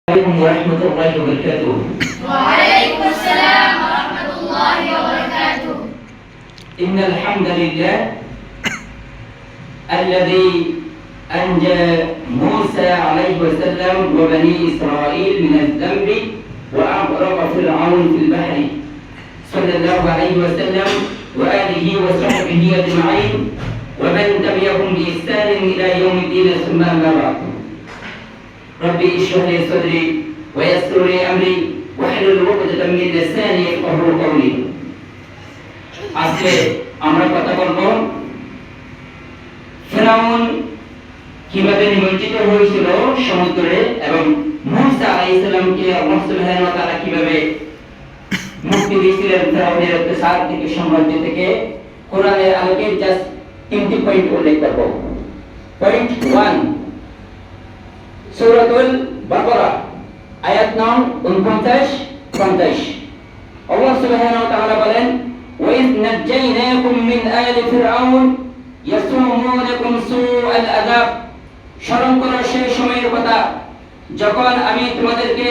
عليكم ورحمة الله وبركاته. وعليكم السلام ورحمة الله وبركاته. إن الحمد لله الذي أنجى موسى عليه السلام وبني إسرائيل من الذنب وأغرق فرعون في البحر صلى الله عليه وسلم وآله وصحبه أجمعين ومن تبعهم بإحسان إلى يوم الدين ثم أما بعد. ربي اشرح لي صدري ويسر لي امري واحلل عقدة من لساني يفقهوا قولي. আজকে আমরা কথা বলবো ফিরআউন কিভাবে নিমজ্জিত হয়েছিল সমুদ্রে এবং মূসা আলাইহিস সালামকে আল্লাহ সুবহানাহু ওয়া তাআলা কিভাবে মুক্তি দিয়েছিলেন ফিরআউনের অত্যাচার থেকে, সাম্রাজ্য থেকে। কোরআনের আলোকে জাস্ট তিনটি পয়েন্ট উল্লেখ করব। পয়েন্ট 1, সূরাতুল বাকারা আয়াত নং 49-50। আল্লাহ সুবহানাহু ওয়া তাআলা বলেন, ওয়া ইয নাজ্জাইনাকুম মিন আলি ফিরআউন ইয়াসুমুনাকুম সুআল আযাব। স্মরণ করো সেই সময়ের কথা যখন আমি তোমাদেরকে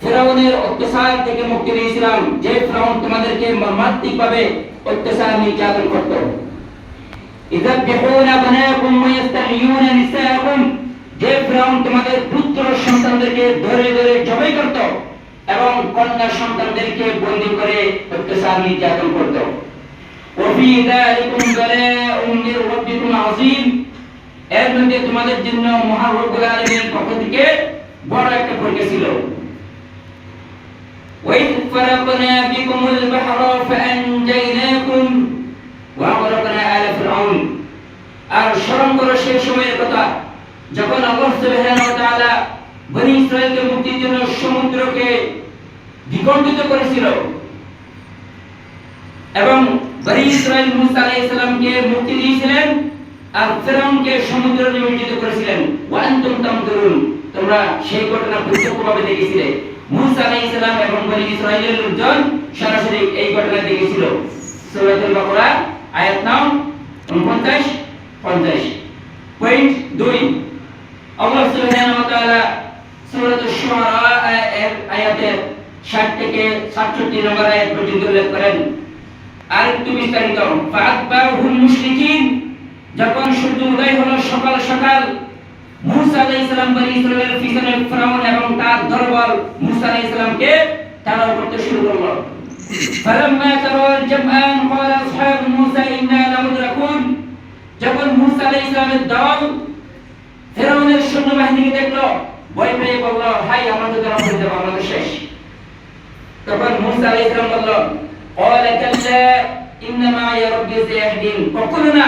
ফিরআউনের অত্যাচার থেকে মুক্তি দিয়েছিলাম, যে ফিরআউন তোমাদেরকে মর্মান্তিকভাবে অত্যাচার নির্যাতন করত। ইযাববিহুনা বানাকুম ওয়া ইস্তাহয়ুনা নিসাআকুম, যে ফিরআউন তোমাদের পুত্র সন্তানদেরকে ধরে ধরে জবাই করত এবং কন্যা সন্তানদেরকে বন্দী করে অত্যাচার নির্যাতন করত। ওয়াফি যালিকুম বালাউন মির রাব্বিকুম আযীম, এর মধ্যে তোমাদের জন্য মহান রব্বুল আলামিনের পক্ষ থেকে বড় একটা পরীক্ষা ছিল। ওয়াইদ ফারাকনা বিকুমুল বাহরা ফাআনজাইনাকুম ওয়া আগরাকনা আলা ফিরআউন। আর স্মরণ করো সেই সময়ের কথা যখন আল্লাহ সুবহানাহু ওয়া তাআলা বনী ইসরাঈলকে মুক্তির জন্য সমুদ্রকে দ্বিখণ্ডিত করেছিল এবং বনী ইসরাঈল মূসা আলাইহিস সালামকে মুক্তি দিয়েছিলেন আর ফিরআউনকে সমুদ্রে নিমজ্জিত করেছিলেন। ওয়া আনতুম তামতুরুন, তোমরা সেই ঘটনা প্রত্যক্ষভাবে দেখেছিলে। মূসা আলাইহিস সালাম এবং বনী ইসরাঈলের লোকজন সরাসরি এই ঘটনা দেখেছিল। সূরাতুল বাকারা আয়াত নং 49-50। পয়েন্ট 2, আল্লাহ সুবহানাহু ওয়া তাআলা সূরাতুশ শুআরা আয়াতের 60 থেকে 67 নম্বর আয়াত পর্যন্ত উল্লেখ করেন। আর একটু বিস্তারিত, ফাআতবাহুল মুশরিকিন, যখন সূর্য উদয় হলো সকাল সকাল, মূসা আলাইহিস সালাম বনী ইসরাঈলের পিছনে ফিরআউন এবং তার দরবার মূসা আলাইহিস সালামকে তাড়াও করতে শুরু করলো। ফালাম্মা তারাল জামআন ক্বালা আসহাবু মূসা ইন্না লামুদরাকুন, যখন মূসা আলাইহিস সালামের দল ফিরআউনের সৈন্যবাহিনীকে দেখলো, ভয় পেয়ে বলল, হাই আমাদের ধরা পড়ে যাবে, আমাদের শেষ। তখন মূসা আলাইহিস সালাম বলল, ক্বালা কাল্লা ইন্না মা'আ রাব্বি সায়াহদিন, কখনো না,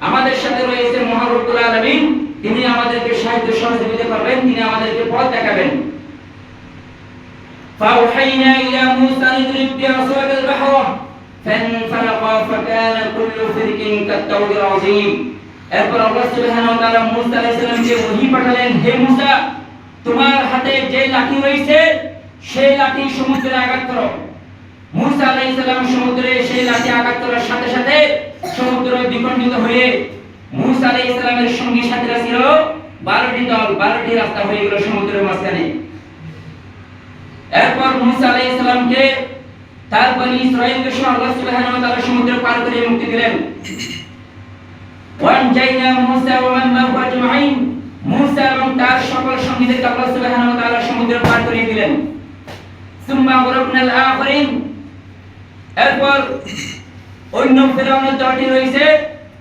আমাদের সাথে রয়েছে মহান রব্বুল আলামিন, তিনি আমাদেরকে সাহায্য সহযোগিতা করবেন, তিনি আমাদেরকে পথ দেখাবেন। ফাওহাইনা ইলা মূসা ইদরিব বিআসাকাল বাহরা ফানফালাকা ফাকানা কুল্লু ফিরকিন কাত-তাওদিল আযীম। এরপর আল্লাহ সুবহানাহু ওয়া তাআলা মূসা আলাইহিস সালামকে ওহী পাঠালেন, হে মূসা, তোমার হাতে যে লাঠি রয়েছে সেই লাঠি সমুদ্রে আঘাত করো। মূসা আলাইহিস সালাম সমুদ্রে সেই লাঠি আঘাত করার সাথে সাথে সমুদ্র দ্বিখণ্ডিত হয়ে মূসা আলাইহিস সালামের সঙ্গী সাথীরা ছিল 12টি দল, 12টি রাস্তা হয়ে গেল সমুদ্রের মাঝখানে। এরপর মূসা আলাইহিস সালামকে তার বনী ইসরাঈলকে সহ আল্লাহ সুবহানাহু ওয়া তাআলা সমুদ্র পার করে মুক্তি দিলেন। ওয়ানজাইনা মূসা ওয়া মান মা'হু আজমাইন, মূসা এবং তার সকল সঙ্গীদেরকে আল্লাহ সুবহানাহু ওয়া তাআলা সমুদ্র পার করে দিলেন। সুম্মা আগরাকনাল আখিরিন, এরপর অন্য ফিরআউনের দলটি রয়েছে,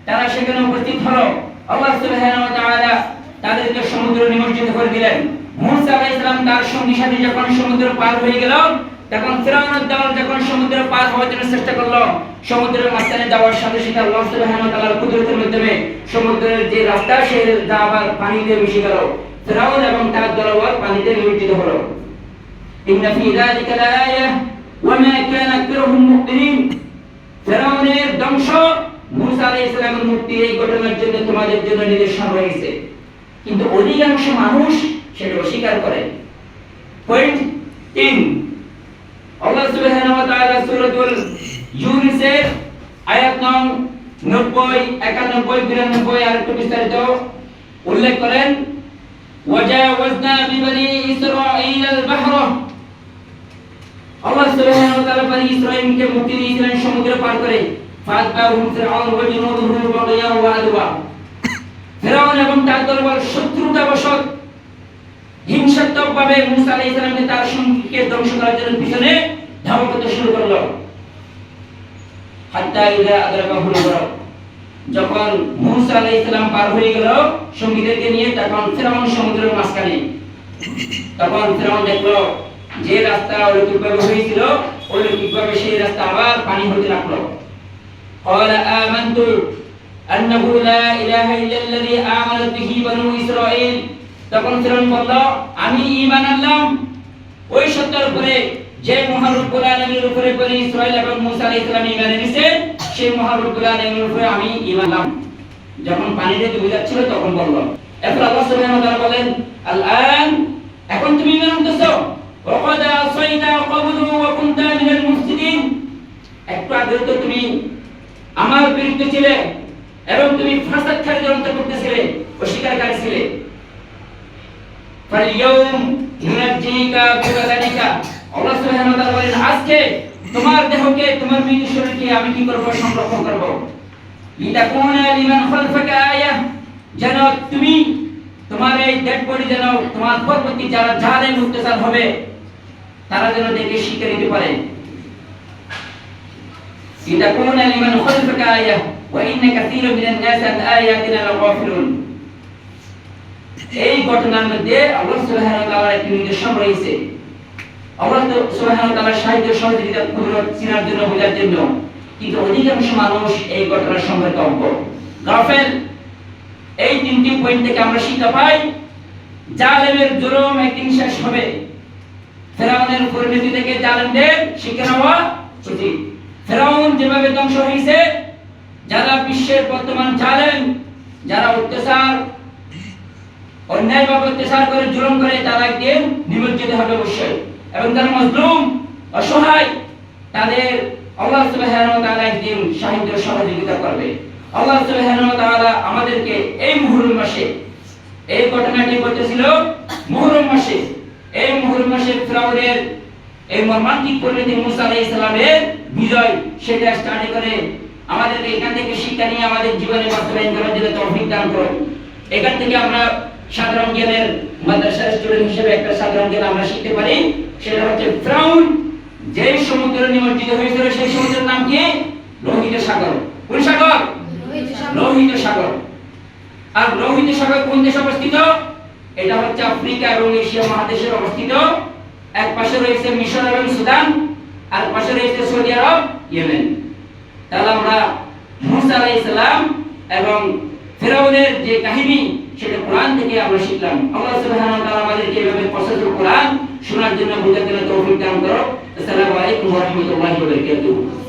তারা সেখানে উপস্থিত হলো। আল্লাহ সুবহানাহু ওয়া তাআলা তাদেরকে সমুদ্র নিমজ্জিত করে দিলেন। মূসা আলাইহিস সালাম তার সঙ্গী সাথী যখন সমুদ্র পার হয়ে গেল, তখন ফিরআউনের দল যখন সমুদ্র পার হওয়ার জন্য চেষ্টা করলো, সমুদ্রের মাঝখানে যাওয়ার সাথে সাথে আল্লাহ সুবহানাহু ওয়া তাআলার কুদরতের মাধ্যমে সমুদ্রের যে রাস্তা সেই রাস্তা আবার পানিতে মিশে গেল। ফিরআউন এবং তার দলবল পানিতে নিমজ্জিত হলো। ইন্না ফি যালিকা লাআয়াহ ওয়া মা কানা আকতারুহুম মুমিনিন, ফিরআউনের ধ্বংস, মূসা আলাইহিস সালামের মুক্তি, এই ঘটনার জন্য তোমাদের জন্য নিদর্শন রয়েছে, কিন্তু অধিকাংশ মানুষ সেটা অস্বীকার করে। পয়েন্ট 3, আল্লাহ সুবহানাহু ওয়া তাআলা সূরাতুল ইউনূসের আয়াত নং 90, 91, 92 আর একটু বিস্তারিত উল্লেখ করেন। وجاوزنا ببني إسرائيل البحر আল্লাহ সুবহানাহু ওয়া তাআলা বনি ইসরাঈলকে মুক্তি দিয়েছিলেন সমুদ্র পার করে ফাতবাহুম ফিরআউন ওয়া জুনুদুহু বাগিয়া ওয়া আদওয়া ফিরআউন এবং তার দরবার শত্রুতাবশত হিংসাত্মকভাবে মুসা আলাইহিস সালামকে তার সঙ্গীকে ধ্বংস করার জন্য পিছনে ধাওয়া করতে শুরু করলো হাত্তা ইযা আদরাকাহুল গরক যখন মুসা আলাইহিস সালাম পার হয়ে গেল সঙ্গীদেরকে নিয়ে তখন ফিরআউন সমুদ্রের মাঝখানে তখন ফিরআউন দেখলো যে রাস্তা অলৌকিকভাবে হয়েছিল অলৌকিকভাবে সেই রাস্তা আবার পানি হতে লাগলো قال آمنت أنه لا إله إلا الذي آمنت به بنو إسرائيل তখন ফিরআউন বলল আমি ঈমান আনলাম ওই সত্যের উপরে যে মহান রব্বুল আলামিনের উপরে বনি ইসরাইল এবং মুসা আলাইহিস সালাম ঈমান এনেছে সেই মহান রব্বুল আলামিনের উপরে আমি ঈমান আনলাম যখন পানিতে ডুবে যাচ্ছিল তখন বলল এরপর আল্লাহ সুবহানাহু ওয়া তাআলা বলেন আল-আন এখন তুমি ঈমান আনতেছো وقد عصيت قبل وكنت من المفسدين একটু আগে তো তুমি আমার বিরুদ্ধে ছিলে এবং তুমি ফাসাদকারীদের অন্তর্ভুক্ত ছিলে অস্বীকারী ছিলে فاليوم ننجيك ببدنك আল্লাহ সুবহানাহু ওয়া তাআলা বলেন আজকে তোমার দেহকে তোমার মৃত শরীরকে আমি কি করব সংরক্ষণ করব লিতাকুনা লিমান খালফাকা আয়া যেন তুমি তোমার এই ডেড বডি যেন তোমার পরবর্তী যারা জালেম অত্যাচার হবে তারা যেন দেখে শিক্ষা নিতে পারে লিতাকুনা লিমান খালফাকা আয়া ওয়া ইন্না কাসীরাম মিনান নাস আন আয়াতিনা লাগাফিলুন এই ঘটনার মধ্যে আল্লাহ সুবহানাহু ওয়া তাআলার একটি নির্দেশনা রয়েছে আল্লাহ সুবহানাহু ওয়া তাআলার সাহায্য সহযোগিতা কুদরত চিনার জন্য বোঝার জন্য কিন্তু অধিকাংশ মানুষ এই ঘটনার সম্পর্কে অজ্ঞ গাফেল এই তিনটি পয়েন্ট থেকে আমরা শিক্ষা পাই জালেমের জুলুম একদিন শেষ হবে ফিরআউনের পরিণতি থেকে জালেমদের শিক্ষা নেওয়া উচিত ফিরআউন যেভাবে ধ্বংস হয়েছে যারা বিশ্বের বর্তমান জালেম যারা অত্যাচার অন্যায়ভাবে অত্যাচার করে জুলুম করে তারা একদিন নিমজ্জিত হবে অবশ্যই এবং যারা মজলুম অসহায় তাদের আল্লাহ সুবহানাহু ওয়া তাআলা একদিন সাহায্য সহযোগিতা করবে আল্লাহ সুবহানাহু ওয়া তাআলা আমাদেরকে এই মুহররম মাসে এই ঘটনাটি ঘটেছিল মুহররম মাসে এই মুহররম মাসে ফিরআউনের এই মর্মান্তিক পরিণতি মুসা আলাইহিস সালামের বিজয় সেটা স্টাডি করে আমাদেরকে এখান থেকে শিক্ষা নিয়ে আমাদের জীবনে বাস্তবায়ন করার জন্য তৌফিক দান করুন এখান থেকে আমরা সাধারণ জ্ঞানের মাদ্রাসার স্টুডেন্ট হিসেবে একটা সাধারণ জ্ঞান আমরা শিখতে পারি সেটা হচ্ছে ফিরআউন যে সমুদ্রে নিমজ্জিত হয়েছিল সেই সমুদ্রের নাম কি লোহিত সাগর কোন সাগর লোহিত সাগর আর লোহিত সাগর কোন দেশে অবস্থিত এটা হচ্ছে আফ্রিকা এবং এশিয়া মহাদেশে অবস্থিত এক পাশে রয়েছে মিশর এবং সুদান আর পাশে রয়েছে সৌদি আরব ইয়েমেন তাহলে আমরা মুসা আলাইহিস সালাম এবং ফিরআউনের যে কাহিনী সেটা কোরআন থেকে আমরা শিখলাম আল্লাহ সুবহানাহু ওয়া তাআলা আমাদেরকে এইভাবে পবিত্র কোরআন শোনার জন্য বোঝার জন্য তৌফিক দান করো আসসালামু আলাইকুম ওয়া রাহমাতুল্লাহি ওয়া বারাকাতুহু